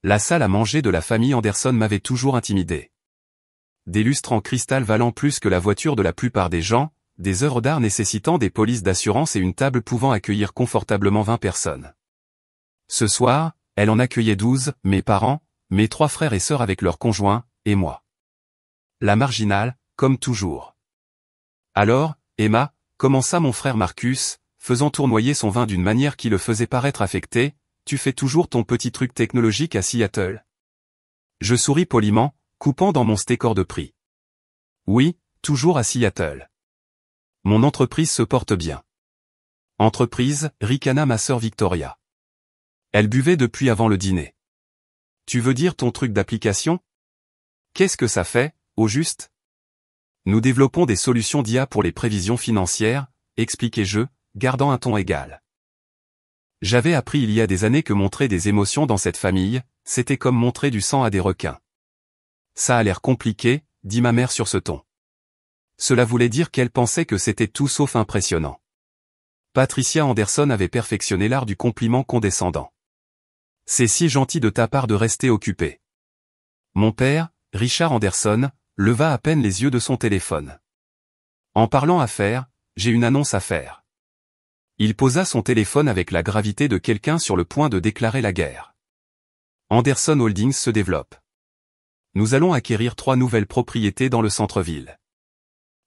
La salle à manger de la famille Anderson m'avait toujours intimidé. Des lustres en cristal valant plus que la voiture de la plupart des gens, des œuvres d'art nécessitant des polices d'assurance et une table pouvant accueillir confortablement 20 personnes. Ce soir, elle en accueillait 12, mes parents, mes 3 frères et sœurs avec leurs conjoints, et moi. La marginale, comme toujours. Alors, Emma, commença mon frère Marcus, faisant tournoyer son vin d'une manière qui le faisait paraître affecté, tu fais toujours ton petit truc technologique à Seattle. Je souris poliment, coupant dans mon steak hors de prix. Oui, toujours à Seattle. Mon entreprise se porte bien. Entreprise, ricana ma sœur Victoria. Elle buvait depuis avant le dîner. Tu veux dire ton truc d'application? Qu'est-ce que ça fait, au juste? Nous développons des solutions d'IA pour les prévisions financières, expliquai-je, gardant un ton égal. J'avais appris il y a des années que montrer des émotions dans cette famille, c'était comme montrer du sang à des requins. Ça a l'air compliqué, dit ma mère sur ce ton. Cela voulait dire qu'elle pensait que c'était tout sauf impressionnant. Patricia Anderson avait perfectionné l'art du compliment condescendant. C'est si gentil de ta part de rester occupé. Mon père, Richard Anderson, leva à peine les yeux de son téléphone. En parlant affaires, j'ai une annonce à faire. Il posa son téléphone avec la gravité de quelqu'un sur le point de déclarer la guerre. Anderson Holdings se développe. Nous allons acquérir 3 nouvelles propriétés dans le centre-ville.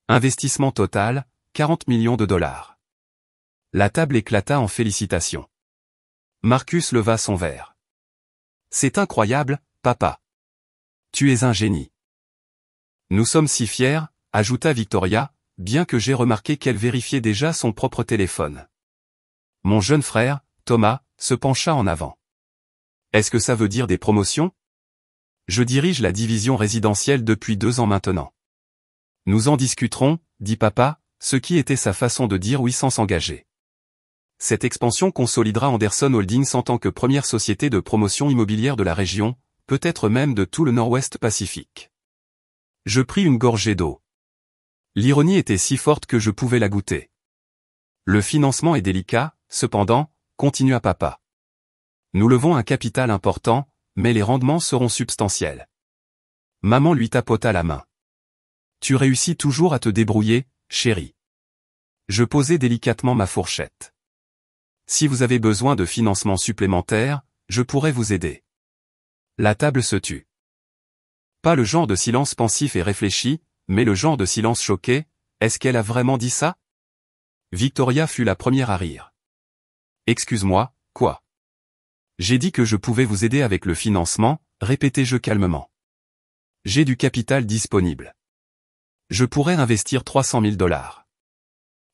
Investissement total, 40 millions de dollars. La table éclata en félicitations. Marcus leva son verre. C'est incroyable, papa. Tu es un génie. Nous sommes si fiers, ajouta Victoria, bien que j'ai remarqué qu'elle vérifiait déjà son propre téléphone. Mon jeune frère, Thomas, se pencha en avant. Est-ce que ça veut dire des promotions? Je dirige la division résidentielle depuis 2 ans maintenant. Nous en discuterons, dit papa, ce qui était sa façon de dire oui sans s'engager. Cette expansion consolidera Anderson Holdings en tant que première société de promotion immobilière de la région, peut-être même de tout le Nord-Ouest Pacifique. Je pris une gorgée d'eau. L'ironie était si forte que je pouvais la goûter. Le financement est délicat, cependant, continua papa. Nous levons un capital important, mais les rendements seront substantiels. Maman lui tapota la main. Tu réussis toujours à te débrouiller, chérie. Je posai délicatement ma fourchette. Si vous avez besoin de financement supplémentaire, je pourrais vous aider. La table se tut. Pas le genre de silence pensif et réfléchi, mais le genre de silence choqué. Est-ce qu'elle a vraiment dit ça? Victoria fut la première à rire. Excuse-moi, quoi? J'ai dit que je pouvais vous aider avec le financement, répétai-je calmement. J'ai du capital disponible. Je pourrais investir 300 000 $.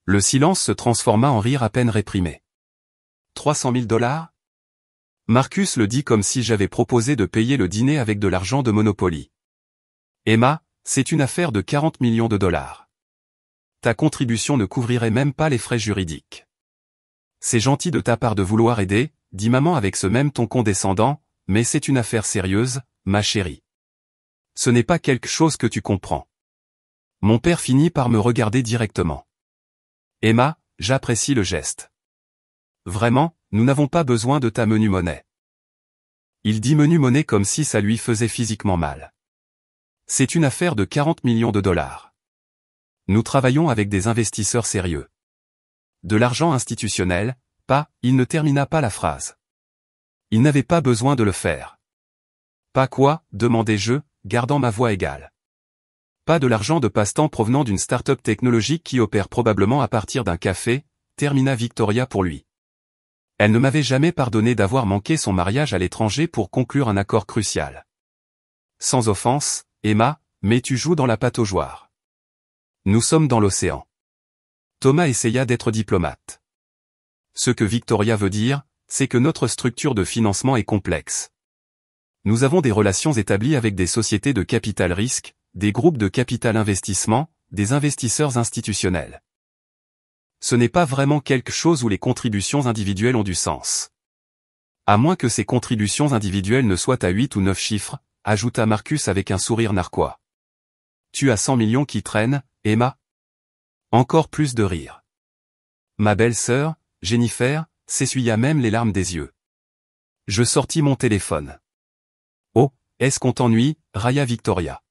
Le silence se transforma en rire à peine réprimé. 300 000 $? Marcus le dit comme si j'avais proposé de payer le dîner avec de l'argent de Monopoly. Emma, c'est une affaire de 40 millions de dollars. Ta contribution ne couvrirait même pas les frais juridiques. C'est gentil de ta part de vouloir aider, dit maman avec ce même ton condescendant, mais c'est une affaire sérieuse, ma chérie. Ce n'est pas quelque chose que tu comprends. Mon père finit par me regarder directement. Emma, j'apprécie le geste. Vraiment, nous n'avons pas besoin de ta menu monnaie. Il dit menu monnaie comme si ça lui faisait physiquement mal. C'est une affaire de 40 millions de dollars. Nous travaillons avec des investisseurs sérieux. De l'argent institutionnel, pas, il ne termina pas la phrase. Il n'avait pas besoin de le faire. Pas quoi, demandai-je, gardant ma voix égale. Pas de l'argent de passe-temps provenant d'une start-up technologique qui opère probablement à partir d'un café, termina Victoria pour lui. Elle ne m'avait jamais pardonné d'avoir manqué son mariage à l'étranger pour conclure un accord crucial. Sans offense, Emma, mais tu joues dans la pataugeoire. Nous sommes dans l'océan. Thomas essaya d'être diplomate. Ce que Victoria veut dire, c'est que notre structure de financement est complexe. Nous avons des relations établies avec des sociétés de capital risque, des groupes de capital investissement, des investisseurs institutionnels. Ce n'est pas vraiment quelque chose où les contributions individuelles ont du sens. À moins que ces contributions individuelles ne soient à 8 ou 9 chiffres, ajouta Marcus avec un sourire narquois. Tu as 100 millions qui traînent, Emma? Encore plus de rire. Ma belle-sœur, Jennifer, s'essuya même les larmes des yeux. Je sortis mon téléphone. est-ce qu'on t'ennuie, Raya Victoria?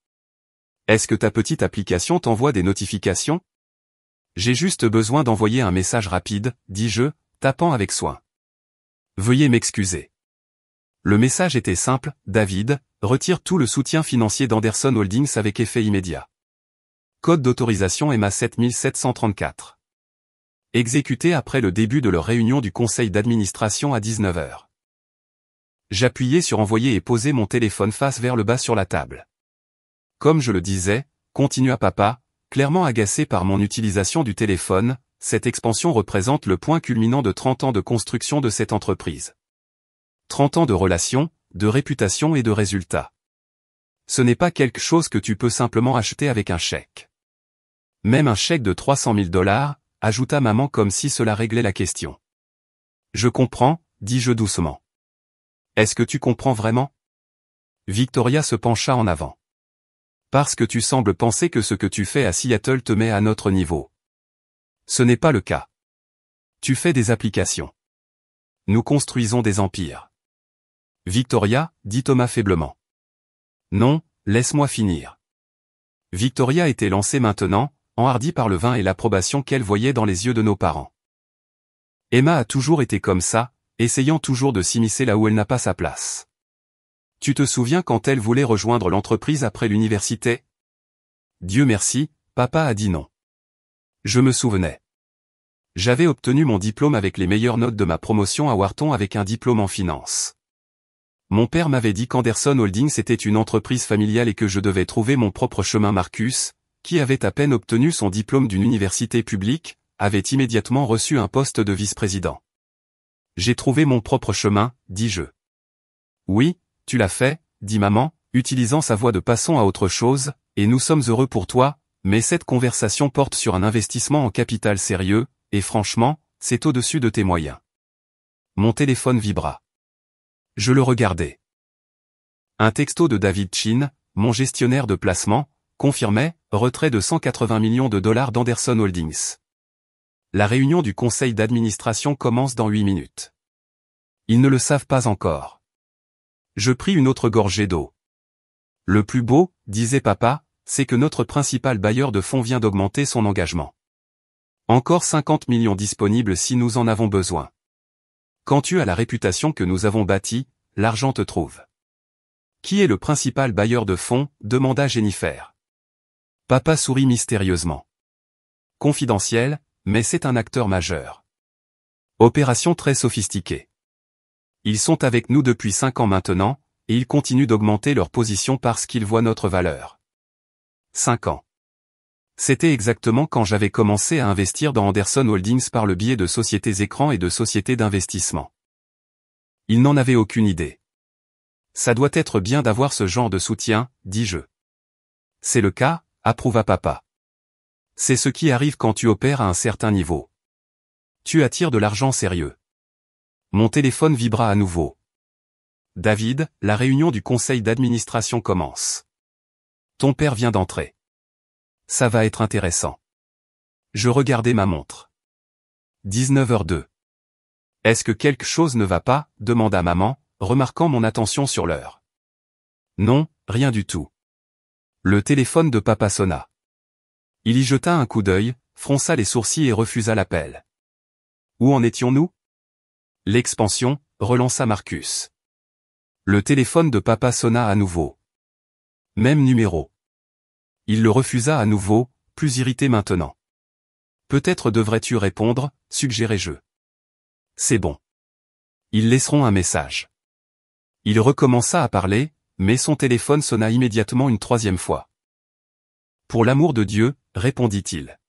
Est-ce que ta petite application t'envoie des notifications? J'ai juste besoin d'envoyer un message rapide, dis-je, tapant avec soin. Veuillez m'excuser. Le message était simple, David, retire tout le soutien financier d'Anderson Holdings avec effet immédiat. Code d'autorisation EMA 7734. Exécuté après le début de leur réunion du conseil d'administration à 19 h. J'appuyais sur envoyer et posais mon téléphone face vers le bas sur la table. Comme je le disais, continua papa, clairement agacé par mon utilisation du téléphone, cette expansion représente le point culminant de 30 ans de construction de cette entreprise. 30 ans de relations, de réputation et de résultats. Ce n'est pas quelque chose que tu peux simplement acheter avec un chèque. Même un chèque de 300 000 $, ajouta maman comme si cela réglait la question. Je comprends, dis-je doucement. Est-ce que tu comprends vraiment? Victoria se pencha en avant. Parce que tu sembles penser que ce que tu fais à Seattle te met à notre niveau. Ce n'est pas le cas. Tu fais des applications. Nous construisons des empires. Victoria, dit Thomas faiblement. Non, laisse-moi finir. Victoria était lancée maintenant, enhardie par le vin et l'approbation qu'elle voyait dans les yeux de nos parents. Emma a toujours été comme ça, essayant toujours de s'immiscer là où elle n'a pas sa place. Tu te souviens quand elle voulait rejoindre l'entreprise après l'université? Dieu merci, papa a dit non. Je me souvenais. J'avais obtenu mon diplôme avec les meilleures notes de ma promotion à Wharton avec un diplôme en finance. Mon père m'avait dit qu'Anderson Holdings était une entreprise familiale et que je devais trouver mon propre chemin. Marcus, qui avait à peine obtenu son diplôme d'une université publique, avait immédiatement reçu un poste de vice-président. J'ai trouvé mon propre chemin, dis-je. Oui, tu l'as fait, dit maman, utilisant sa voix de passons à autre chose, et nous sommes heureux pour toi, mais cette conversation porte sur un investissement en capital sérieux, et franchement, c'est au-dessus de tes moyens. Mon téléphone vibra. Je le regardais. Un texto de David Chin, mon gestionnaire de placement, confirmait, retrait de 180 millions de $ d'Anderson Holdings. La réunion du conseil d'administration commence dans 8 minutes. Ils ne le savent pas encore. Je pris une autre gorgée d'eau. Le plus beau, disait papa, c'est que notre principal bailleur de fonds vient d'augmenter son engagement. Encore 50 millions disponibles si nous en avons besoin. Quand tu as la réputation que nous avons bâtie, l'argent te trouve. Qui est le principal bailleur de fonds? Demanda Jennifer. Papa sourit mystérieusement. Confidentiel, mais c'est un acteur majeur. Opération très sophistiquée. Ils sont avec nous depuis 5 ans maintenant, et ils continuent d'augmenter leur position parce qu'ils voient notre valeur. 5 ans. C'était exactement quand j'avais commencé à investir dans Anderson Holdings par le biais de sociétés écrans et de sociétés d'investissement. Ils n'en avaient aucune idée. Ça doit être bien d'avoir ce genre de soutien, dis-je. C'est le cas, approuva papa. C'est ce qui arrive quand tu opères à un certain niveau. Tu attires de l'argent sérieux. Mon téléphone vibra à nouveau. David, la réunion du conseil d'administration commence. Ton père vient d'entrer. Ça va être intéressant. Je regardais ma montre. 19h02. Est-ce que quelque chose ne va pas? Demanda maman, remarquant mon attention sur l'heure. Non, rien du tout. Le téléphone de papa sonna. Il y jeta un coup d'œil, fronça les sourcils et refusa l'appel. Où en étions-nous? L'expansion, relança Marcus. Le téléphone de papa sonna à nouveau. Même numéro. Il le refusa à nouveau, plus irrité maintenant. Peut-être devrais-tu répondre, suggérai-je. C'est bon. Ils laisseront un message. Il recommença à parler, mais son téléphone sonna immédiatement une 3e fois. Pour l'amour de Dieu, répondit-il.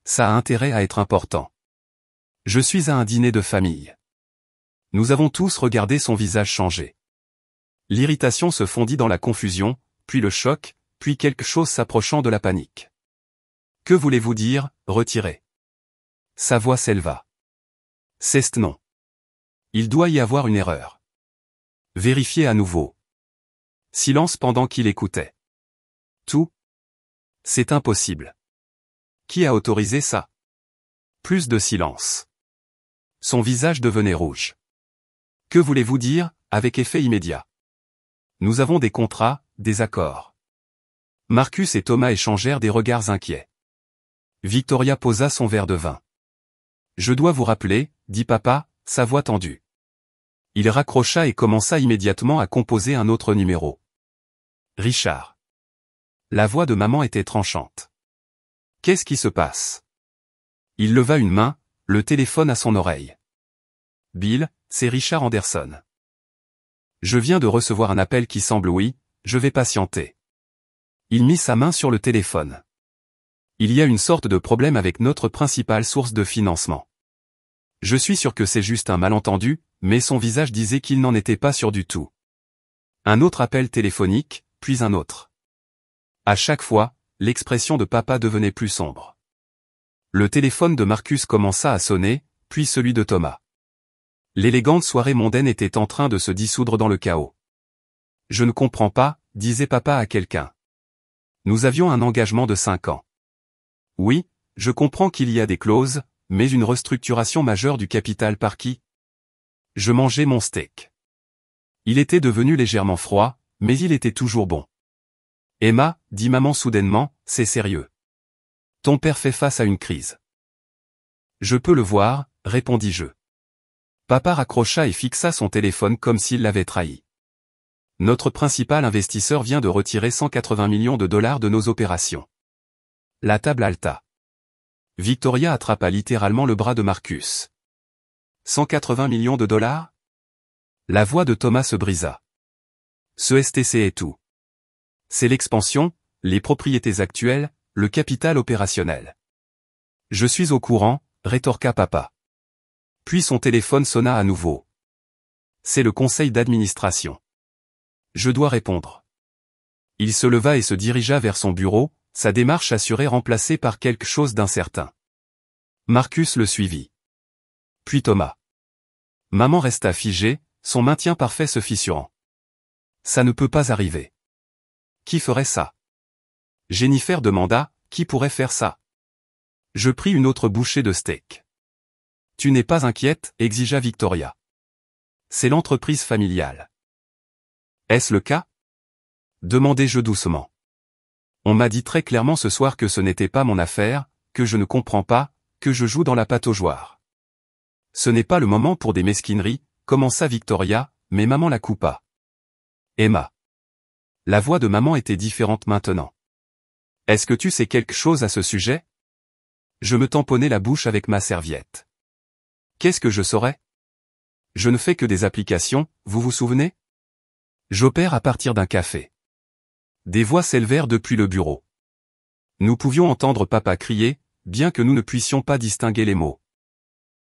Ça a intérêt à être important. Je suis à un dîner de famille. Nous avons tous regardé son visage changer. L'irritation se fondit dans la confusion, puis le choc, puis quelque chose s'approchant de la panique. Que voulez-vous dire, retirez? Sa voix s'éleva. C'est non. Il doit y avoir une erreur. Vérifiez à nouveau. Silence pendant qu'il écoutait. Tout? C'est impossible. Qui a autorisé ça? Plus de silence. Son visage devenait rouge. Que voulez-vous dire, avec effet immédiat? Nous avons des contrats, des accords. Marcus et Thomas échangèrent des regards inquiets. Victoria posa son verre de vin. Je dois vous rappeler, dit papa, sa voix tendue. Il raccrocha et commença immédiatement à composer un autre numéro. Richard. La voix de maman était tranchante. Qu'est-ce qui se passe? Il leva une main, le téléphone à son oreille. Bill, c'est Richard Anderson. Je viens de recevoir un appel qui semble oui, je vais patienter. Il mit sa main sur le téléphone. Il y a une sorte de problème avec notre principale source de financement. Je suis sûr que c'est juste un malentendu, mais son visage disait qu'il n'en était pas sûr du tout. Un autre appel téléphonique, puis un autre. À chaque fois, l'expression de papa devenait plus sombre. Le téléphone de Marcus commença à sonner, puis celui de Thomas. L'élégante soirée mondaine était en train de se dissoudre dans le chaos. Je ne comprends pas, disait papa à quelqu'un. Nous avions un engagement de 5 ans. Oui, je comprends qu'il y a des clauses, mais une restructuration majeure du capital par qui? Je mangeais mon steak. Il était devenu légèrement froid, mais il était toujours bon. Emma, dit maman soudainement, c'est sérieux. Ton père fait face à une crise. Je peux le voir, répondis-je. Papa raccrocha et fixa son téléphone comme s'il l'avait trahi. Notre principal investisseur vient de retirer 180 millions de dollars de nos opérations. La table halta. Victoria attrapa littéralement le bras de Marcus. 180 millions de dollars? La voix de Thomas se brisa. Ce STC est tout. C'est l'expansion, les propriétés actuelles, le capital opérationnel. Je suis au courant, rétorqua papa. Puis son téléphone sonna à nouveau. C'est le conseil d'administration. Je dois répondre. Il se leva et se dirigea vers son bureau, sa démarche assurée remplacée par quelque chose d'incertain. Marcus le suivit. Puis Thomas. Maman resta figée, son maintien parfait se fissurant. Ça ne peut pas arriver. Qui ferait ça? Jennifer demanda, qui pourrait faire ça? Je pris une autre bouchée de steak. Tu n'es pas inquiète, exigea Victoria. C'est l'entreprise familiale. Est-ce le cas? Demandai-je doucement. On m'a dit très clairement ce soir que ce n'était pas mon affaire, que je ne comprends pas, que je joue dans la pataugeoire. Ce n'est pas le moment pour des mesquineries, commença Victoria, mais maman la coupa. Emma. La voix de maman était différente maintenant. Est-ce que tu sais quelque chose à ce sujet? Je me tamponnai la bouche avec ma serviette. Qu'est-ce que je saurais? Je ne fais que des applications, vous vous souvenez? J'opère à partir d'un café. Des voix s'élevèrent depuis le bureau. Nous pouvions entendre papa crier, bien que nous ne puissions pas distinguer les mots.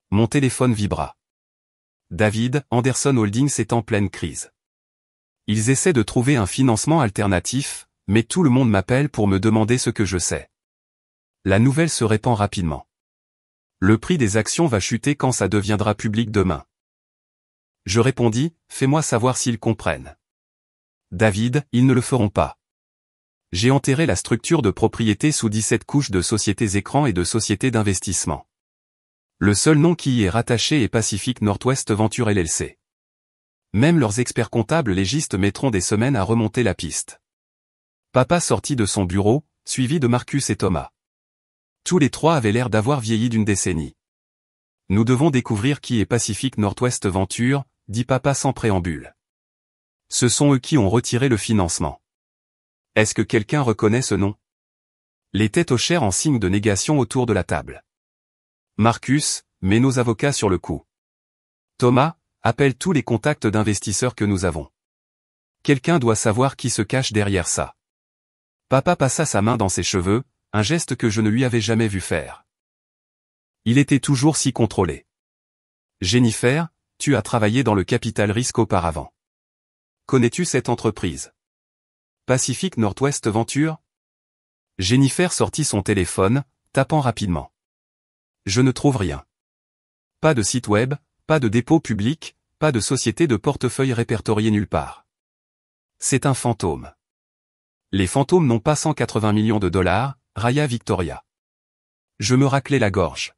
Mon téléphone vibra. David, Anderson Holdings est en pleine crise. Ils essaient de trouver un financement alternatif, mais tout le monde m'appelle pour me demander ce que je sais. La nouvelle se répand rapidement. Le prix des actions va chuter quand ça deviendra public demain. Je répondis, fais-moi savoir s'ils comprennent. David, ils ne le feront pas. J'ai enterré la structure de propriété sous 17 couches de sociétés écrans et de sociétés d'investissement. Le seul nom qui y est rattaché est Pacific Northwest Venture LLC. Même leurs experts comptables légistes mettront des semaines à remonter la piste. Papa sortit de son bureau, suivi de Marcus et Thomas. Tous les trois avaient l'air d'avoir vieilli d'une décennie. Nous devons découvrir qui est Pacific Northwest Venture, dit papa sans préambule. Ce sont eux qui ont retiré le financement. Est-ce que quelqu'un reconnaît ce nom? Les têtes hochèrent en signe de négation autour de la table. Marcus, mets nos avocats sur le coup. Thomas, appelle tous les contacts d'investisseurs que nous avons. Quelqu'un doit savoir qui se cache derrière ça. Papa passa sa main dans ses cheveux, un geste que je ne lui avais jamais vu faire. Il était toujours si contrôlé. Jennifer, tu as travaillé dans le capital risque auparavant. Connais-tu cette entreprise? Pacific Northwest Venture? Jennifer sortit son téléphone, tapant rapidement. Je ne trouve rien. Pas de site web, pas de dépôt public, pas de société de portefeuille répertoriée nulle part. C'est un fantôme. Les fantômes n'ont pas 180 millions de dollars, railla Victoria. Je me raclai la gorge.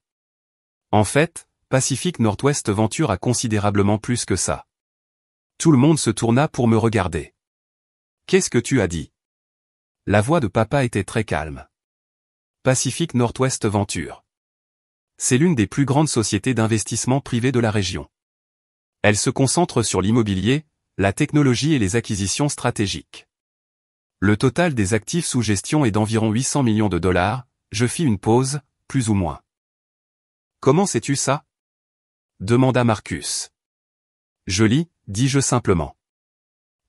En fait, Pacific Northwest Venture a considérablement plus que ça. Tout le monde se tourna pour me regarder. Qu'est-ce que tu as dit? La voix de papa était très calme. Pacific Northwest Venture. C'est l'une des plus grandes sociétés d'investissement privées de la région. Elle se concentre sur l'immobilier, la technologie et les acquisitions stratégiques. Le total des actifs sous gestion est d'environ 800 millions de dollars, je fis une pause, plus ou moins. Comment sais-tu ça? Demanda Marcus. Je lis, dis-je simplement.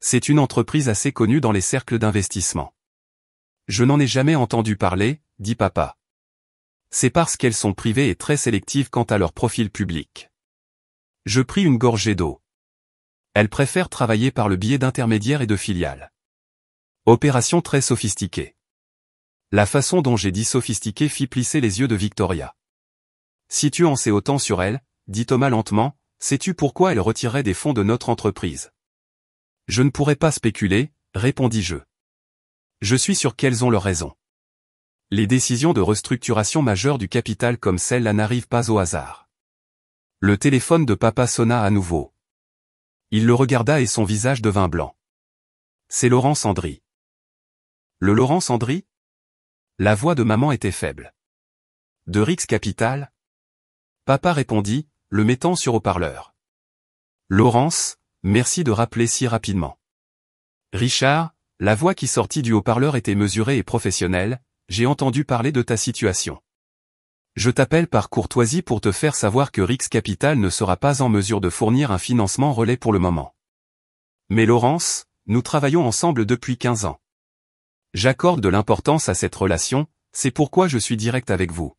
C'est une entreprise assez connue dans les cercles d'investissement. Je n'en ai jamais entendu parler, dit papa. C'est parce qu'elles sont privées et très sélectives quant à leur profil public. Je pris une gorgée d'eau. Elles préfèrent travailler par le biais d'intermédiaires et de filiales. Opération très sophistiquée. La façon dont j'ai dit sophistiquée fit plisser les yeux de Victoria. Si tu en sais autant sur elle, dit Thomas lentement, sais-tu pourquoi elle retirerait des fonds de notre entreprise? Je ne pourrais pas spéculer, répondis-je. Je suis sûr qu'elles ont leurs raisons. Les décisions de restructuration majeure du capital comme celle-là n'arrivent pas au hasard. Le téléphone de papa sonna à nouveau. Il le regarda et son visage devint blanc. C'est Laurent Sandry. Le Laurent Sandry? La voix de maman était faible. De Rix Capital? Papa répondit, le mettant sur haut-parleur. Laurence, merci de rappeler si rapidement. Richard, la voix qui sortit du haut-parleur était mesurée et professionnelle, j'ai entendu parler de ta situation. Je t'appelle par courtoisie pour te faire savoir que Rix Capital ne sera pas en mesure de fournir un financement relais pour le moment. Mais Laurence, nous travaillons ensemble depuis 15 ans. J'accorde de l'importance à cette relation, c'est pourquoi je suis direct avec vous.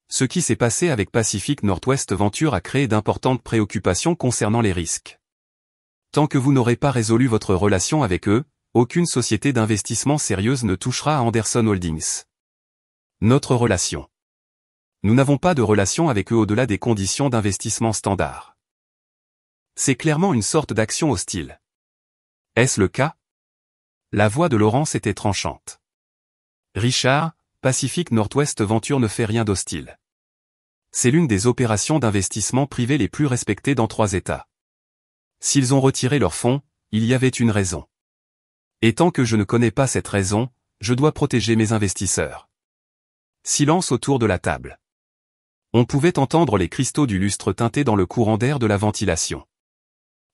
Ce qui s'est passé avec Pacific Northwest Venture a créé d'importantes préoccupations concernant les risques. Tant que vous n'aurez pas résolu votre relation avec eux, aucune société d'investissement sérieuse ne touchera à Anderson Holdings. Notre relation. Nous n'avons pas de relation avec eux au-delà des conditions d'investissement standard. C'est clairement une sorte d'action hostile. Est-ce le cas? La voix de Laurence était tranchante. Richard, Pacific Northwest Venture ne fait rien d'hostile. C'est l'une des opérations d'investissement privé les plus respectées dans 3 États. S'ils ont retiré leurs fonds, il y avait une raison. Et tant que je ne connais pas cette raison, je dois protéger mes investisseurs. Silence autour de la table. On pouvait entendre les cristaux du lustre teinter dans le courant d'air de la ventilation.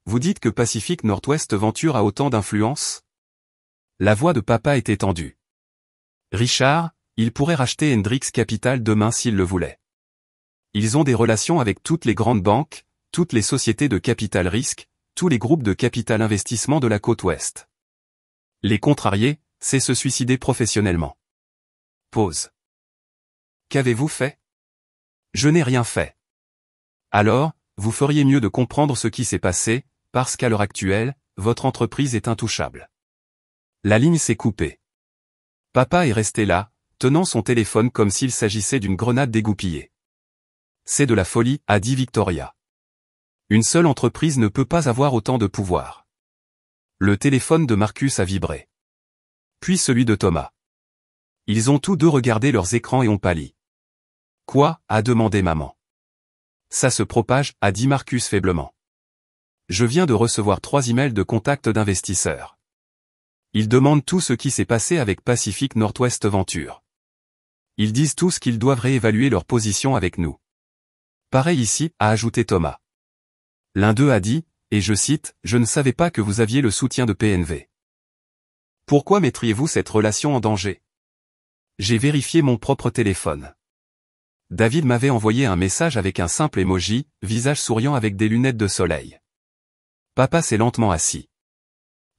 Vous dites que Pacific Northwest Venture a autant d'influence? La voix de papa était tendue. Richard, ils pourraient racheter Hendrix Capital demain s'ils le voulaient. Ils ont des relations avec toutes les grandes banques, toutes les sociétés de capital risque, tous les groupes de capital investissement de la côte ouest. Les contrarier, c'est se suicider professionnellement. Pause. Qu'avez-vous fait? Je n'ai rien fait. Alors, vous feriez mieux de comprendre ce qui s'est passé, parce qu'à l'heure actuelle, votre entreprise est intouchable. La ligne s'est coupée. Papa est resté là, tenant son téléphone comme s'il s'agissait d'une grenade dégoupillée. C'est de la folie, a dit Victoria. Une seule entreprise ne peut pas avoir autant de pouvoir. Le téléphone de Marcus a vibré. Puis celui de Thomas. Ils ont tous deux regardé leurs écrans et ont pâli. Quoi? A demandé maman. Ça se propage, a dit Marcus faiblement. Je viens de recevoir 3 emails de contact d'investisseurs. Ils demandent tout ce qui s'est passé avec Pacific Northwest Venture. Ils disent tous qu'ils doivent réévaluer leur position avec nous. Pareil ici, a ajouté Thomas. L'un d'eux a dit, et je cite, « Je ne savais pas que vous aviez le soutien de PNV. Pourquoi mettriez-vous cette relation en danger? J'ai vérifié mon propre téléphone. David m'avait envoyé un message avec un simple emoji, visage souriant avec des lunettes de soleil. Papa s'est lentement assis.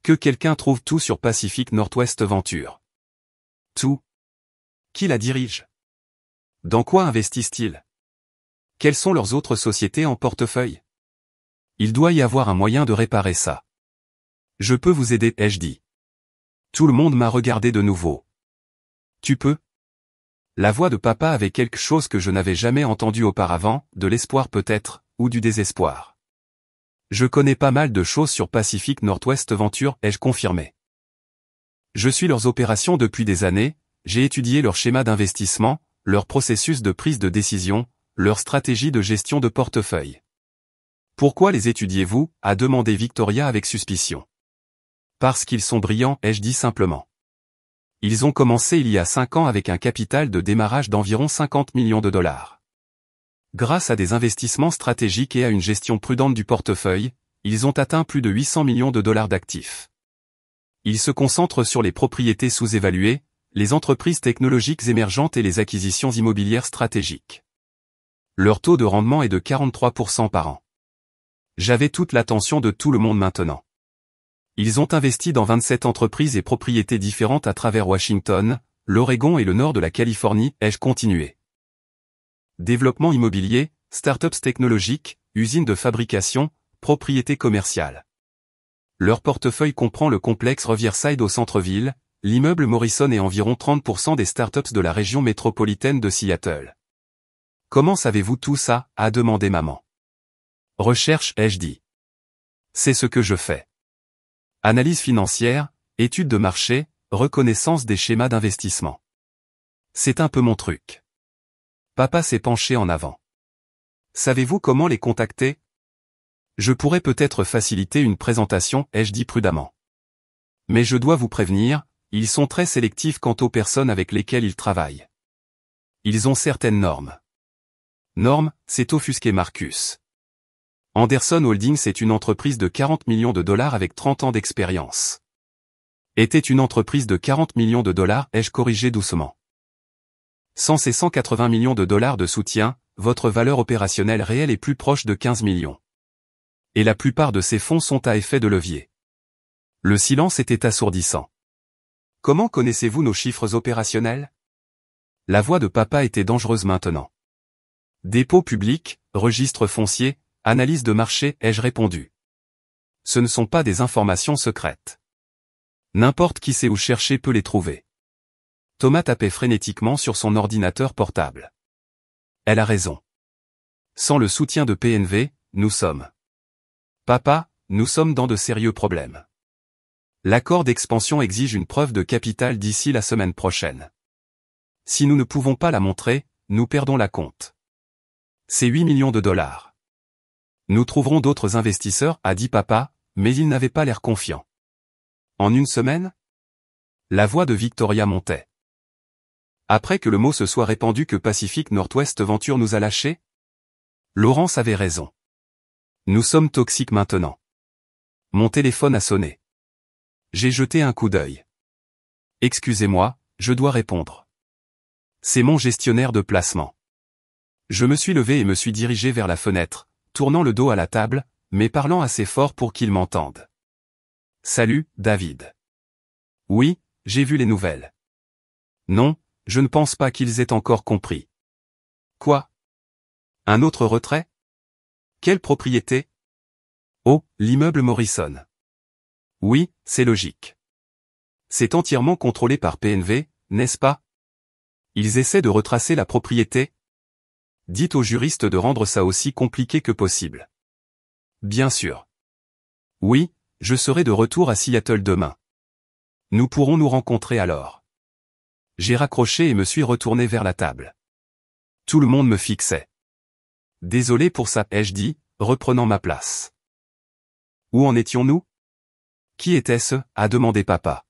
Que quelqu'un trouve tout sur Pacific Northwest Venture. Tout. Qui la dirige? Dans quoi investissent-ils? Quelles sont leurs autres sociétés en portefeuille? Il doit y avoir un moyen de réparer ça. Je peux vous aider, ai-je dit. Tout le monde m'a regardé de nouveau. Tu peux? La voix de papa avait quelque chose que je n'avais jamais entendu auparavant, de l'espoir peut-être, ou du désespoir. Je connais pas mal de choses sur Pacific Northwest Venture, ai-je confirmé. Je suis leurs opérations depuis des années, j'ai étudié leur schéma d'investissement, leur processus de prise de décision, leur stratégie de gestion de portefeuille. Pourquoi les étudiez-vous? A demandé Victoria avec suspicion. Parce qu'ils sont brillants, ai-je dit simplement. Ils ont commencé il y a 5 ans avec un capital de démarrage d'environ 50 millions de dollars. Grâce à des investissements stratégiques et à une gestion prudente du portefeuille, ils ont atteint plus de 800 millions de dollars d'actifs. Ils se concentrent sur les propriétés sous-évaluées, les entreprises technologiques émergentes et les acquisitions immobilières stratégiques. Leur taux de rendement est de 43% par an. J'avais toute l'attention de tout le monde maintenant. Ils ont investi dans 27 entreprises et propriétés différentes à travers Washington, l'Oregon et le nord de la Californie, ai-je continué. Développement immobilier, startups technologiques, usines de fabrication, propriétés commerciales. Leur portefeuille comprend le complexe Riverside au centre-ville, l'immeuble Morrison et environ 30% des startups de la région métropolitaine de Seattle. Comment savez-vous tout ça, a demandé maman. Recherche, ai-je dit. C'est ce que je fais. Analyse financière, étude de marché, reconnaissance des schémas d'investissement. C'est un peu mon truc. Papa s'est penché en avant. Savez-vous comment les contacter? Je pourrais peut-être faciliter une présentation, ai-je dit prudemment. Mais je dois vous prévenir, ils sont très sélectifs quant aux personnes avec lesquelles ils travaillent. Ils ont certaines normes. Normes, c'est offusqué Marcus. Anderson Holdings est une entreprise de 40 millions de dollars avec 30 ans d'expérience. Était une entreprise de 40 millions de dollars, ai-je corrigé doucement. Sans ces 180 millions de dollars de soutien, votre valeur opérationnelle réelle est plus proche de 15 millions. Et la plupart de ces fonds sont à effet de levier. Le silence était assourdissant. Comment connaissez-vous nos chiffres opérationnels? La voix de papa était dangereuse maintenant. Dépôt public, registre foncier, analyse de marché, ai-je répondu. Ce ne sont pas des informations secrètes. N'importe qui sait où chercher peut les trouver. Thomas tapait frénétiquement sur son ordinateur portable. Elle a raison. Sans le soutien de PNV, nous sommes. Papa, nous sommes dans de sérieux problèmes. L'accord d'expansion exige une preuve de capital d'ici la semaine prochaine. Si nous ne pouvons pas la montrer, nous perdons la compte. C'est 8 millions de dollars. Nous trouverons d'autres investisseurs, a dit papa, mais il n'avait pas l'air confiant. En une semaine? La voix de Victoria montait. Après que le mot se soit répandu que Pacific Northwest Venture nous a lâchés? Laurence avait raison. Nous sommes toxiques maintenant. Mon téléphone a sonné. J'ai jeté un coup d'œil. Excusez-moi, je dois répondre. C'est mon gestionnaire de placement. Je me suis levé et me suis dirigé vers la fenêtre, tournant le dos à la table, mais parlant assez fort pour qu'il m'entende. Salut, David. Oui, j'ai vu les nouvelles. Non, je ne pense pas qu'ils aient encore compris. Quoi? Un autre retrait? Quelle propriété? Oh, l'immeuble Morrison. Oui, c'est logique. C'est entièrement contrôlé par PNV, n'est-ce pas? Ils essaient de retracer la propriété? Dites aux juristes de rendre ça aussi compliqué que possible. Bien sûr. Oui, je serai de retour à Seattle demain. Nous pourrons nous rencontrer alors. J'ai raccroché et me suis retourné vers la table. Tout le monde me fixait. Désolé pour ça, ai-je dit, reprenant ma place. Où en étions-nous? Qui était-ce? A demandé papa.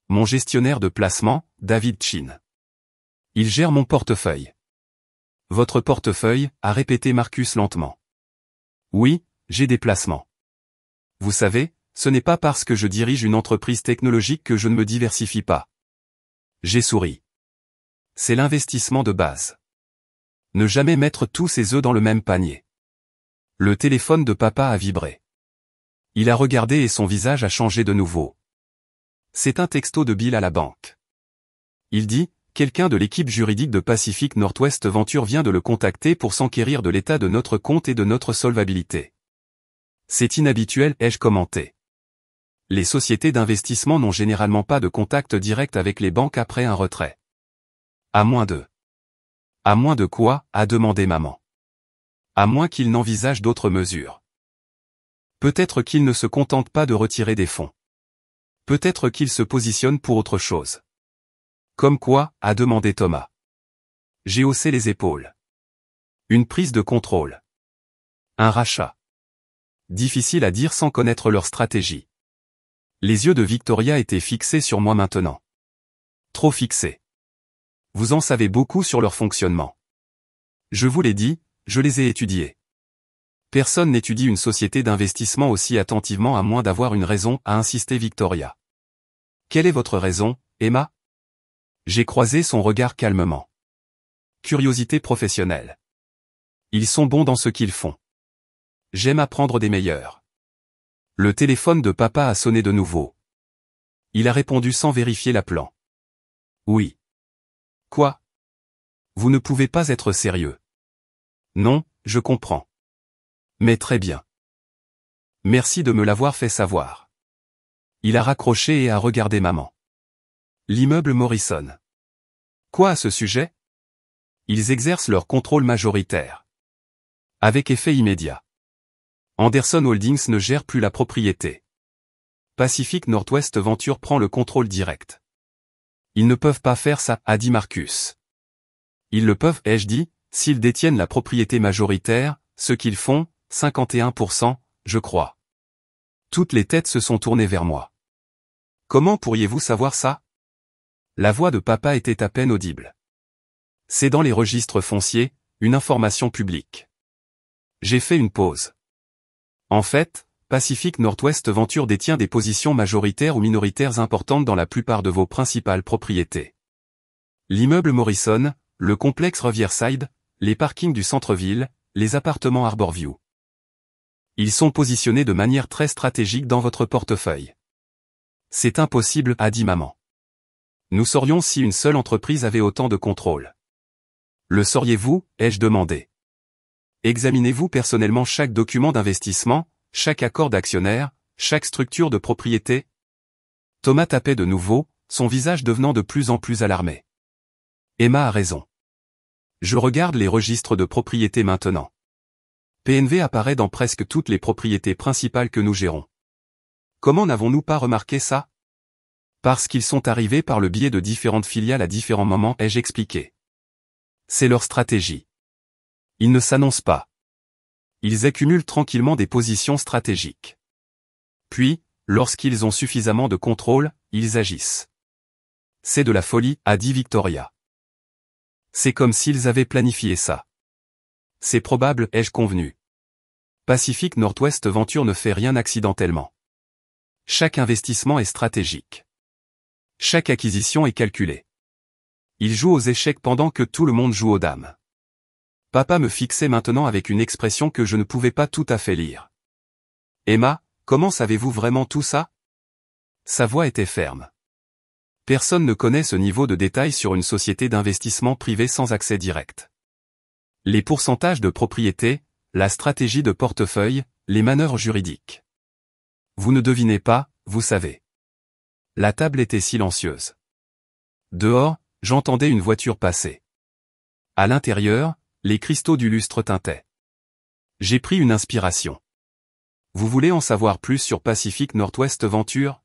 Mon gestionnaire de placement, David Chin. Il gère mon portefeuille. Votre portefeuille, a répété Marcus lentement. Oui, j'ai des placements. Vous savez, ce n'est pas parce que je dirige une entreprise technologique que je ne me diversifie pas. J'ai souri. C'est l'investissement de base. Ne jamais mettre tous ses œufs dans le même panier. Le téléphone de papa a vibré. Il a regardé et son visage a changé de nouveau. C'est un texto de Bill à la banque. Il dit, quelqu'un de l'équipe juridique de Pacific Northwest Venture vient de le contacter pour s'enquérir de l'état de notre compte et de notre solvabilité. C'est inhabituel, ai-je commenté. Les sociétés d'investissement n'ont généralement pas de contact direct avec les banques après un retrait. À moins de... À moins de quoi, a demandé maman. À moins qu'ils n'envisagent d'autres mesures. Peut-être qu'ils ne se contentent pas de retirer des fonds. Peut-être qu'ils se positionnent pour autre chose. Comme quoi, a demandé Thomas. J'ai haussé les épaules. Une prise de contrôle. Un rachat. Difficile à dire sans connaître leur stratégie. Les yeux de Victoria étaient fixés sur moi maintenant. Trop fixés. Vous en savez beaucoup sur leur fonctionnement. Je vous l'ai dit, je les ai étudiés. Personne n'étudie une société d'investissement aussi attentivement à moins d'avoir une raison, a insisté Victoria. Quelle est votre raison, Emma? J'ai croisé son regard calmement. Curiosité professionnelle. Ils sont bons dans ce qu'ils font. J'aime apprendre des meilleurs. Le téléphone de papa a sonné de nouveau. Il a répondu sans vérifier l'appelant. Oui. Quoi? Vous ne pouvez pas être sérieux. Non, je comprends. Mais très bien. Merci de me l'avoir fait savoir. Il a raccroché et a regardé maman. L'immeuble Morrison. Quoi à ce sujet? Ils exercent leur contrôle majoritaire. Avec effet immédiat. Anderson Holdings ne gère plus la propriété. Pacific Northwest Venture prend le contrôle direct. Ils ne peuvent pas faire ça, a dit Marcus. Ils le peuvent, ai-je dit, s'ils détiennent la propriété majoritaire, ce qu'ils font, 51%, je crois. Toutes les têtes se sont tournées vers moi. Comment pourriez-vous savoir ça? La voix de papa était à peine audible. C'est dans les registres fonciers, une information publique. J'ai fait une pause. En fait, Pacific Northwest Venture détient des positions majoritaires ou minoritaires importantes dans la plupart de vos principales propriétés. L'immeuble Morrison, le complexe Riverside, les parkings du centre-ville, les appartements Harborview. Ils sont positionnés de manière très stratégique dans votre portefeuille. C'est impossible, a dit maman. Nous saurions si une seule entreprise avait autant de contrôle. Le sauriez-vous, ai-je demandé. Examinez-vous personnellement chaque document d'investissement, chaque accord d'actionnaire, chaque structure de propriété? Thomas tapait de nouveau, son visage devenant de plus en plus alarmé. Emma a raison. Je regarde les registres de propriété maintenant. PNV apparaît dans presque toutes les propriétés principales que nous gérons. Comment n'avons-nous pas remarqué ça? Parce qu'ils sont arrivés par le biais de différentes filiales à différents moments, ai-je expliqué. C'est leur stratégie. Ils ne s'annoncent pas. Ils accumulent tranquillement des positions stratégiques. Puis, lorsqu'ils ont suffisamment de contrôle, ils agissent. C'est de la folie, a dit Victoria. C'est comme s'ils avaient planifié ça. C'est probable, ai-je convenu. Pacific Northwest Venture ne fait rien accidentellement. Chaque investissement est stratégique. Chaque acquisition est calculée. Ils jouent aux échecs pendant que tout le monde joue aux dames. Papa me fixait maintenant avec une expression que je ne pouvais pas tout à fait lire. Emma, comment savez-vous vraiment tout ça? Sa voix était ferme. Personne ne connaît ce niveau de détail sur une société d'investissement privée sans accès direct. Les pourcentages de propriété, la stratégie de portefeuille, les manœuvres juridiques. Vous ne devinez pas, vous savez. La table était silencieuse. Dehors, j'entendais une voiture passer. À l'intérieur, les cristaux du lustre tintaient. J'ai pris une inspiration. Vous voulez en savoir plus sur Pacific Northwest Venture?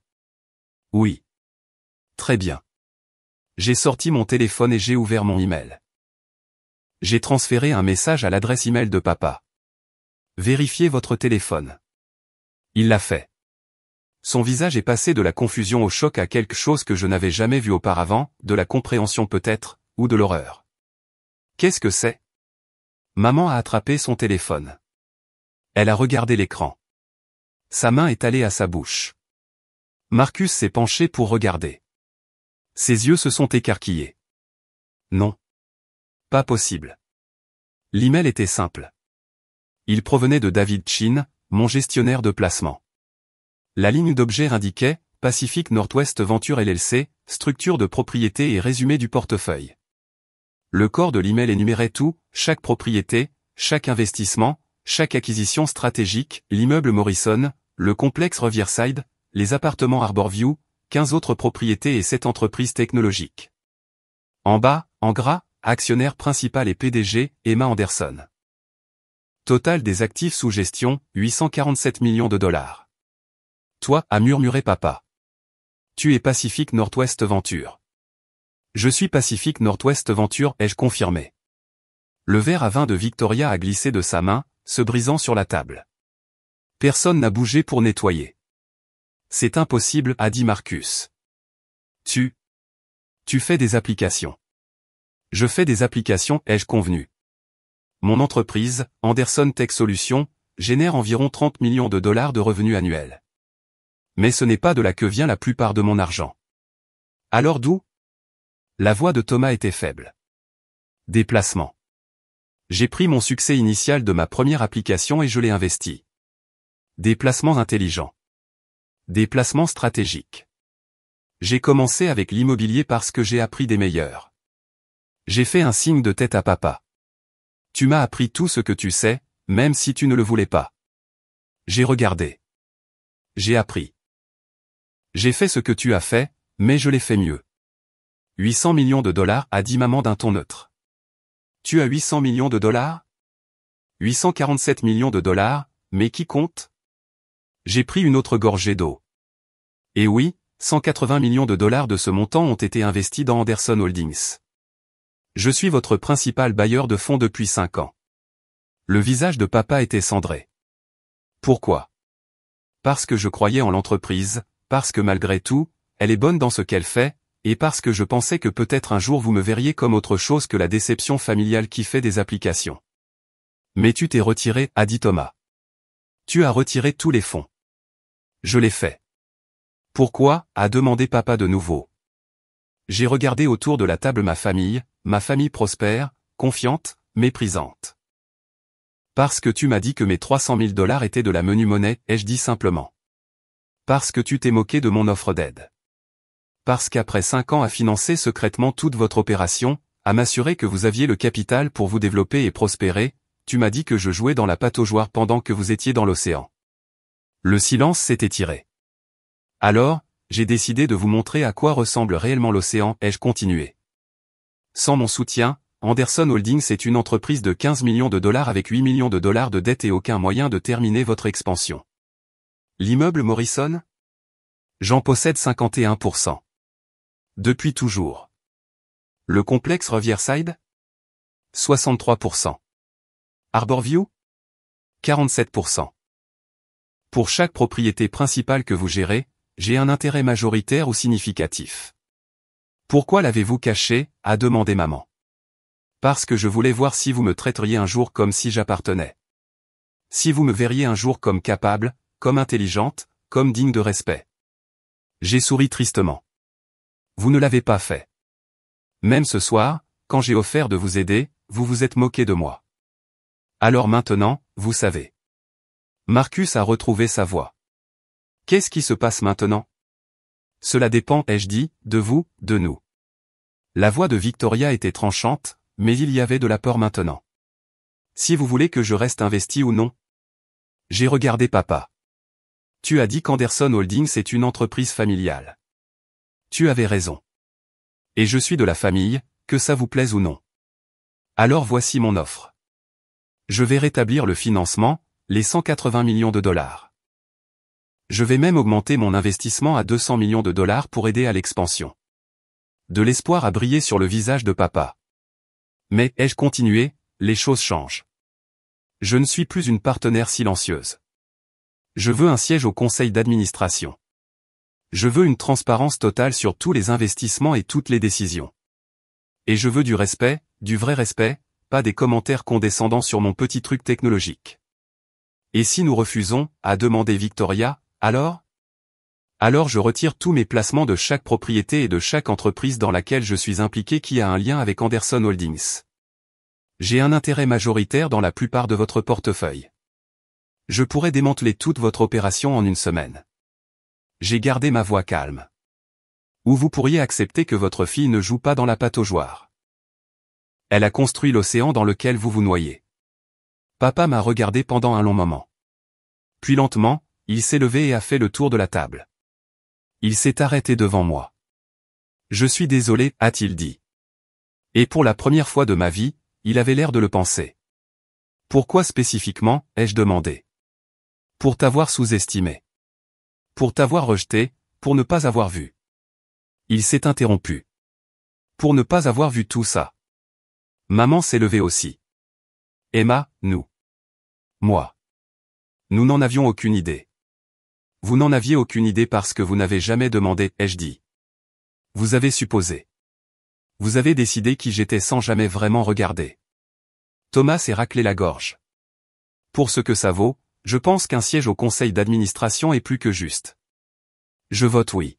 Oui. Très bien. J'ai sorti mon téléphone et j'ai ouvert mon email. J'ai transféré un message à l'adresse email de papa. Vérifiez votre téléphone. Il l'a fait. Son visage est passé de la confusion au choc à quelque chose que je n'avais jamais vu auparavant, de la compréhension peut-être, ou de l'horreur. Qu'est-ce que c'est? Maman a attrapé son téléphone. Elle a regardé l'écran. Sa main est allée à sa bouche. Marcus s'est penché pour regarder. Ses yeux se sont écarquillés. Non. Pas possible. L'email était simple. Il provenait de David Chin, mon gestionnaire de placement. La ligne d'objet indiquait « Pacific Northwest Venture LLC, structure de propriété et résumé du portefeuille ». Le corps de l'email énumérait tout, chaque propriété, chaque investissement, chaque acquisition stratégique, l'immeuble Morrison, le complexe Riverside, les appartements Harborview, 15 autres propriétés et 7 entreprises technologiques. En bas, en gras, actionnaire principal et PDG, Emma Anderson. Total des actifs sous gestion, 847 millions de dollars. Toi, a murmuré papa. Tu es Pacific Northwest Venture. Je suis Pacific Northwest Venture, ai-je confirmé. Le verre à vin de Victoria a glissé de sa main, se brisant sur la table. Personne n'a bougé pour nettoyer. C'est impossible, a dit Marcus. Tu fais des applications. Je fais des applications, ai-je convenu. Mon entreprise, Anderson Tech Solutions, génère environ 30 millions de dollars de revenus annuels. Mais ce n'est pas de là que vient la plupart de mon argent. Alors d'où? La voix de Thomas était faible. Des placements. J'ai pris mon succès initial de ma première application et je l'ai investi. Des placements intelligents. Des placements stratégiques. J'ai commencé avec l'immobilier parce que j'ai appris des meilleurs. J'ai fait un signe de tête à papa. Tu m'as appris tout ce que tu sais, même si tu ne le voulais pas. J'ai regardé. J'ai appris. J'ai fait ce que tu as fait, mais je l'ai fait mieux. 800 millions de dollars, a dit maman d'un ton neutre. Tu as 800 millions de dollars? 847 millions de dollars, mais qui compte? J'ai pris une autre gorgée d'eau. Et oui, 180 millions de dollars de ce montant ont été investis dans Anderson Holdings. Je suis votre principal bailleur de fonds depuis 5 ans. Le visage de papa était cendré. Pourquoi? Parce que je croyais en l'entreprise, parce que malgré tout, elle est bonne dans ce qu'elle fait, et parce que je pensais que peut-être un jour vous me verriez comme autre chose que la déception familiale qui fait des applications. Mais tu t'es retiré, a dit Thomas. Tu as retiré tous les fonds. Je l'ai fait. Pourquoi? A demandé papa de nouveau. J'ai regardé autour de la table ma famille prospère, confiante, méprisante. Parce que tu m'as dit que mes 300 000 dollars étaient de la menue monnaie, ai-je dit simplement. Parce que tu t'es moqué de mon offre d'aide. Parce qu'après 5 ans à financer secrètement toute votre opération, à m'assurer que vous aviez le capital pour vous développer et prospérer, tu m'as dit que je jouais dans la pataugeoire pendant que vous étiez dans l'océan. Le silence s'est étiré. Alors, j'ai décidé de vous montrer à quoi ressemble réellement l'océan, ai-je continué. Sans mon soutien, Anderson Holdings est une entreprise de 15 millions de dollars avec 8 millions de dollars de dettes et aucun moyen de terminer votre expansion. L'immeuble Morrison? J'en possède 51%. Depuis toujours. Le complexe Riverside? 63%. Harborview? 47%. Pour chaque propriété principale que vous gérez, j'ai un intérêt majoritaire ou significatif. Pourquoi l'avez-vous caché? A demandé maman. Parce que je voulais voir si vous me traiteriez un jour comme si j'appartenais. Si vous me verriez un jour comme capable, comme intelligente, comme digne de respect. J'ai souri tristement. Vous ne l'avez pas fait. Même ce soir, quand j'ai offert de vous aider, vous vous êtes moqué de moi. Alors maintenant, vous savez. Marcus a retrouvé sa voix. Qu'est-ce qui se passe maintenant? Cela dépend, ai-je dit, de vous, de nous. La voix de Victoria était tranchante, mais il y avait de la peur maintenant. Si vous voulez que je reste investi ou non? J'ai regardé papa. Tu as dit qu'Anderson Holdings est une entreprise familiale. Tu avais raison. Et je suis de la famille, que ça vous plaise ou non. Alors voici mon offre. Je vais rétablir le financement, les 180 millions de dollars. Je vais même augmenter mon investissement à 200 millions de dollars pour aider à l'expansion. De l'espoir a brillé sur le visage de papa. Mais, ai-je continué, les choses changent. Je ne suis plus une partenaire silencieuse. Je veux un siège au conseil d'administration. Je veux une transparence totale sur tous les investissements et toutes les décisions. Et je veux du respect, du vrai respect, pas des commentaires condescendants sur mon petit truc technologique. Et si nous refusons, a demandé Victoria, alors? Alors je retire tous mes placements de chaque propriété et de chaque entreprise dans laquelle je suis impliqué qui a un lien avec Anderson Holdings. J'ai un intérêt majoritaire dans la plupart de votre portefeuille. Je pourrais démanteler toute votre opération en une semaine. J'ai gardé ma voix calme. Ou vous pourriez accepter que votre fille ne joue pas dans la pataugeoire. Elle a construit l'océan dans lequel vous vous noyez. Papa m'a regardé pendant un long moment. Puis lentement, il s'est levé et a fait le tour de la table. Il s'est arrêté devant moi. Je suis désolé, a-t-il dit. Et pour la première fois de ma vie, il avait l'air de le penser. Pourquoi spécifiquement, ai-je demandé. Pour t'avoir sous-estimé. Pour t'avoir rejeté, pour ne pas avoir vu. Il s'est interrompu. Pour ne pas avoir vu tout ça. Maman s'est levée aussi. Emma, nous. Moi. Nous n'en avions aucune idée. Vous n'en aviez aucune idée parce que vous n'avez jamais demandé, ai-je dit. Vous avez supposé. Vous avez décidé qui j'étais sans jamais vraiment regarder. Thomas s'est raclé la gorge. Pour ce que ça vaut, je pense qu'un siège au conseil d'administration est plus que juste. Je vote oui.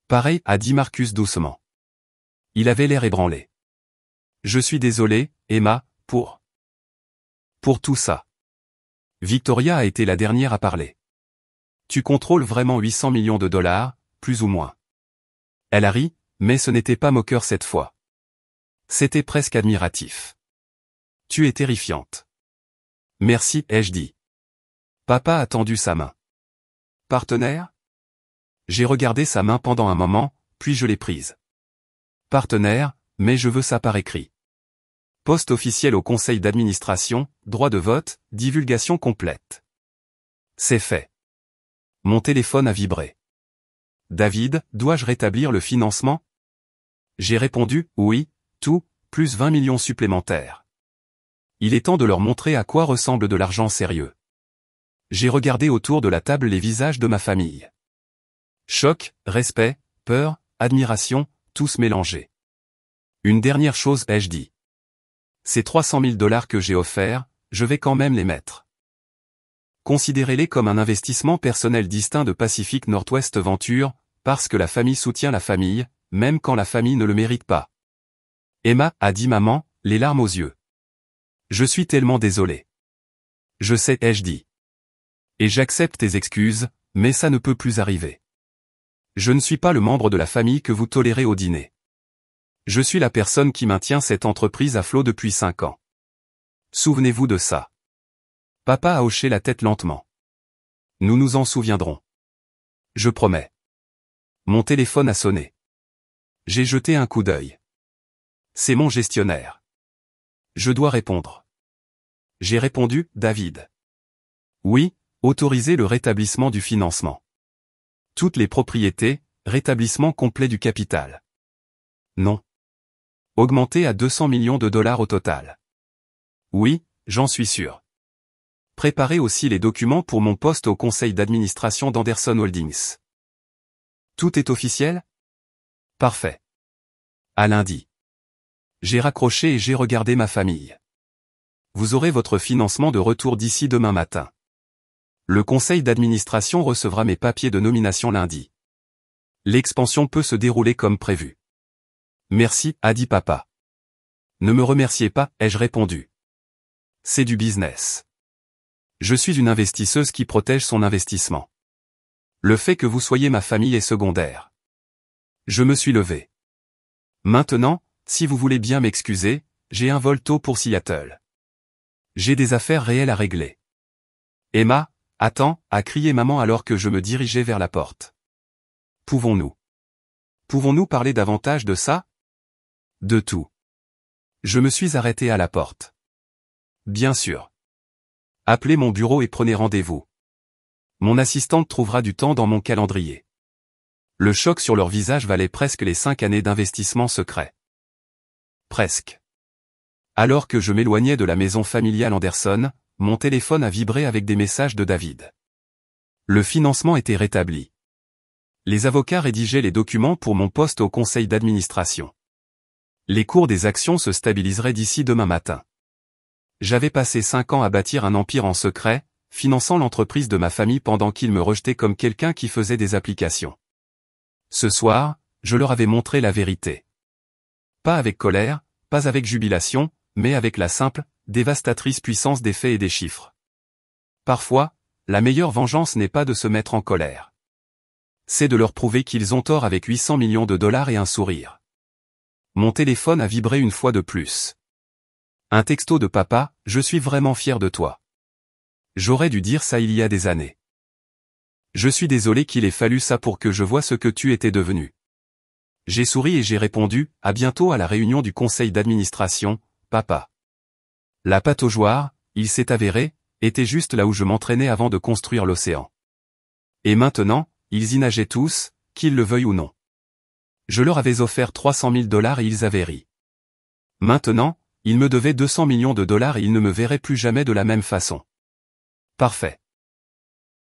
Pareil, a dit Marcus doucement. Il avait l'air ébranlé. Je suis désolé, Emma, pour tout ça. Victoria a été la dernière à parler. Tu contrôles vraiment 800 millions de dollars, plus ou moins. Elle a ri, mais ce n'était pas moqueur cette fois. C'était presque admiratif. Tu es terrifiante. Merci, ai-je dit. Papa a tendu sa main. Partenaire? J'ai regardé sa main pendant un moment, puis je l'ai prise. Partenaire, mais je veux ça par écrit. Poste officiel au conseil d'administration, droit de vote, divulgation complète. C'est fait. Mon téléphone a vibré. David, dois-je rétablir le financement? J'ai répondu, oui, tout, plus 20 millions supplémentaires. Il est temps de leur montrer à quoi ressemble de l'argent sérieux. J'ai regardé autour de la table les visages de ma famille. Choc, respect, peur, admiration, tous mélangés. Une dernière chose, ai-je dit. Ces 300 000 dollars que j'ai offerts, je vais quand même les mettre. Considérez-les comme un investissement personnel distinct de Pacific Northwest Venture, parce que la famille soutient la famille, même quand la famille ne le mérite pas. Emma, a dit maman, les larmes aux yeux. Je suis tellement désolé. Je sais, ai-je dit. Et j'accepte tes excuses, mais ça ne peut plus arriver. Je ne suis pas le membre de la famille que vous tolérez au dîner. Je suis la personne qui maintient cette entreprise à flot depuis 5 ans. Souvenez-vous de ça. Papa a hoché la tête lentement. Nous nous en souviendrons. Je promets. Mon téléphone a sonné. J'ai jeté un coup d'œil. C'est mon gestionnaire. Je dois répondre. J'ai répondu, David. Oui, autoriser le rétablissement du financement. Toutes les propriétés, rétablissement complet du capital. Non. Augmenter à 200 millions de dollars au total. Oui, j'en suis sûr. Préparez aussi les documents pour mon poste au conseil d'administration d'Anderson Holdings. Tout est officiel? Parfait. À lundi. J'ai raccroché et j'ai regardé ma famille. Vous aurez votre financement de retour d'ici demain matin. Le conseil d'administration recevra mes papiers de nomination lundi. L'expansion peut se dérouler comme prévu. Merci, a dit papa. Ne me remerciez pas, ai-je répondu. C'est du business. Je suis une investisseuse qui protège son investissement. Le fait que vous soyez ma famille est secondaire. Je me suis levé. Maintenant, si vous voulez bien m'excuser, j'ai un vol tôt pour Seattle. J'ai des affaires réelles à régler. Emma, attends, a crié maman alors que je me dirigeais vers la porte. Pouvons-nous parler davantage de ça? De tout. Je me suis arrêté à la porte. Bien sûr. Appelez mon bureau et prenez rendez-vous. Mon assistante trouvera du temps dans mon calendrier. Le choc sur leur visage valait presque les 5 années d'investissement secret. Presque. Alors que je m'éloignais de la maison familiale Anderson, mon téléphone a vibré avec des messages de David. Le financement était rétabli. Les avocats rédigeaient les documents pour mon poste au conseil d'administration. Les cours des actions se stabiliseraient d'ici demain matin. J'avais passé 5 ans à bâtir un empire en secret, finançant l'entreprise de ma famille pendant qu'ils me rejetaient comme quelqu'un qui faisait des applications. Ce soir, je leur avais montré la vérité. Pas avec colère, pas avec jubilation, mais avec la simple, dévastatrice puissance des faits et des chiffres. Parfois, la meilleure vengeance n'est pas de se mettre en colère. C'est de leur prouver qu'ils ont tort avec 800 millions de dollars et un sourire. Mon téléphone a vibré une fois de plus. Un texto de papa, je suis vraiment fier de toi. J'aurais dû dire ça il y a des années. Je suis désolé qu'il ait fallu ça pour que je voie ce que tu étais devenu. J'ai souri et j'ai répondu, à bientôt à la réunion du conseil d'administration, papa. La pataugeoire, il s'est avéré, était juste là où je m'entraînais avant de construire l'océan. Et maintenant, ils y nageaient tous, qu'ils le veuillent ou non. Je leur avais offert 300 000 dollars et ils avaient ri. Maintenant, ils me devaient 200 millions de dollars et ils ne me verraient plus jamais de la même façon. Parfait.